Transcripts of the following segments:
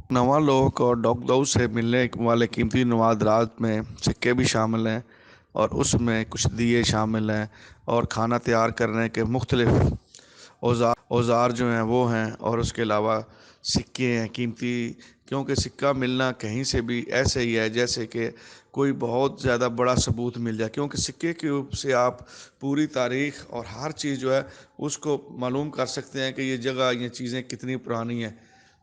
नवां लोग और डॉकदाऊ से मिलने वाले कीमती नवादरात में सिक्के भी शामिल हैं और उसमें कुछ दिए शामिल हैं और खाना तैयार करने के मुख्तलिफ औज़ार जो हैं वो हैं। और उसके अलावा सिक्के हैं कीमती, क्योंकि सिक्का मिलना कहीं से भी ऐसे ही है जैसे कि कोई बहुत ज़्यादा बड़ा सबूत मिल जाए, क्योंकि सिक्के के ऊपर से आप पूरी तारीख़ और हर चीज़ जो है उसको मालूम कर सकते हैं कि ये जगह, ये चीज़ें कितनी पुरानी हैं।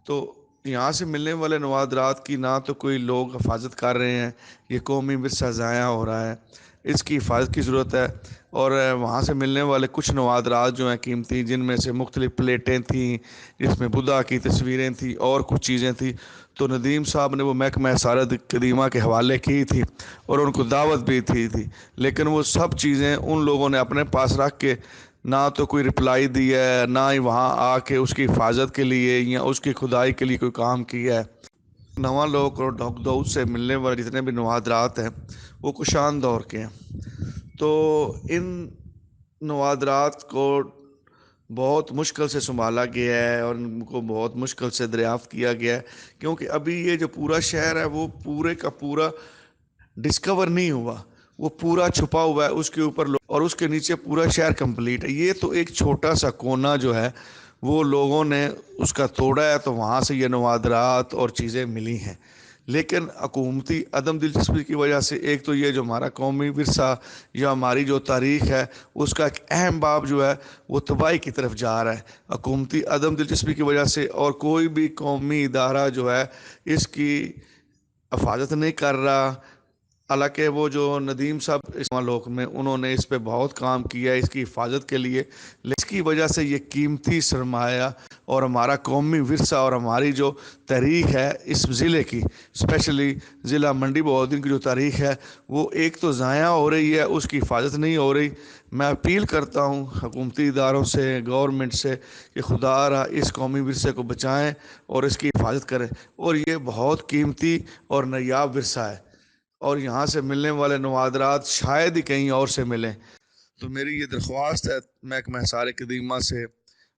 तो यहाँ से मिलने वाले नवादरात की ना तो कोई लोग हिफाजत कर रहे हैं, ये कौमी विरसा ज़ाया हो रहा है, इसकी हिफाजत की ज़रूरत है। और वहाँ से मिलने वाले कुछ नवादरात जो हैं कीमती, जिनमें से मुख्तलिफ़ प्लेटें थीं जिसमें बुद्धा की तस्वीरें थीं और कुछ चीज़ें थी, तो नदीम साहब ने वो महकमा आसारात कदीमा के हवाले की थी और उनको दावत भी थी। लेकिन वो सब चीज़ें उन लोगों ने अपने पास रख के ना तो कोई रिप्लाई दी है, ना ही वहाँ आके उसकी हिफाजत के लिए या उसकी खुदाई के लिए कोई काम किया है। नवां लोग और डॉकदाऊ से मिलने वाले जितने भी नवादरात हैं वो कुशान दौर के हैं। तो इन नवादरात को बहुत मुश्किल से संभाला गया है और उनको बहुत मुश्किल से दरियाफ्त किया गया है, क्योंकि अभी ये जो पूरा शहर है वो पूरे का पूरा डिस्कवर नहीं हुआ, वो पूरा छुपा हुआ है। उसके ऊपर और उसके नीचे पूरा शहर कंप्लीट है। ये तो एक छोटा सा कोना जो है वो लोगों ने उसका तोड़ा है, तो वहाँ से ये नवादरात और चीज़ें मिली हैं। लेकिन हुकूमती अदम दिलचस्पी की वजह से एक तो ये जो हमारा कौमी विरसा या हमारी जो तारीख़ है उसका एक अहम बाब जो है वो तबाही की तरफ जा रहा है हुकूमती अदम दिलचस्पी की वजह से। और कोई भी कौमी इदारा जो है इसकी हिफाजत नहीं कर रहा। हालांकि वो जो नदीम साहब इस मालोक में उन्होंने इस पे बहुत काम किया है इसकी हिफाजत के लिए, लेकिन इसकी वजह से ये कीमती सरमाया और हमारा कौमी विरसा और हमारी जो तारीख़ है इस ज़िले की, स्पेशली ज़िला मंडी बहाउद्दीन की जो तारीख़ है वो एक तो ज़ाया हो रही है, उसकी हिफाजत नहीं हो रही। मैं अपील करता हूँ हुकूमती इदारों से, गवर्नमेंट से कि खुदा इस कौमी विरसे को बचाएँ और इसकी हिफाजत करें। और ये बहुत कीमती और नायाब विरसा है और यहाँ से मिलने वाले नवादरात शायद ही कहीं और से मिलें। तो मेरी ये दरख्वास्त है महकमा आसार कदीमा से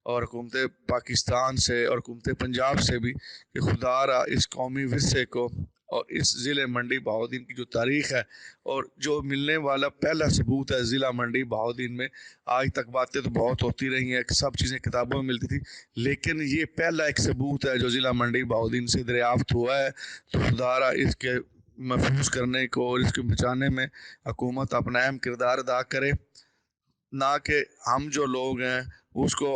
और हुकूमत पाकिस्तान से और हुकूमत पंजाब से भी कि खुदा इस कौमी विरसे को और इस ज़िले मंडी बहाउद्दीन की जो तारीख़ है और जो मिलने वाला पहला सबूत है ज़िला मंडी बहाउद्दीन में। आज तक बातें तो बहुत होती रही हैं, सब चीज़ें किताबों में मिलती थी, लेकिन ये पहला एक सबूत है जो ज़िला मंडी बहाउद्दीन से दरियाफ्त हुआ है। तो खुदा इसके महफूज करने को और इसको बचाने में हुकूमत अपना अहम किरदार अदा करे, ना कि हम जो लोग हैं उसको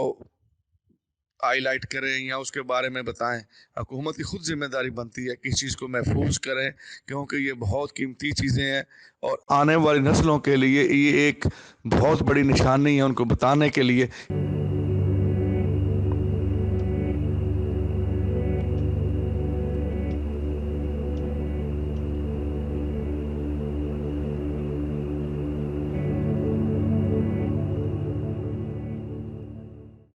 हाईलाइट करें या उसके बारे में बताएं। हुकूमत की खुद जिम्मेदारी बनती है कि इस चीज़ को महफूज करें, क्योंकि ये बहुत कीमती चीज़ें हैं और आने वाली नस्लों के लिए ये एक बहुत बड़ी निशानी है उनको बताने के लिए।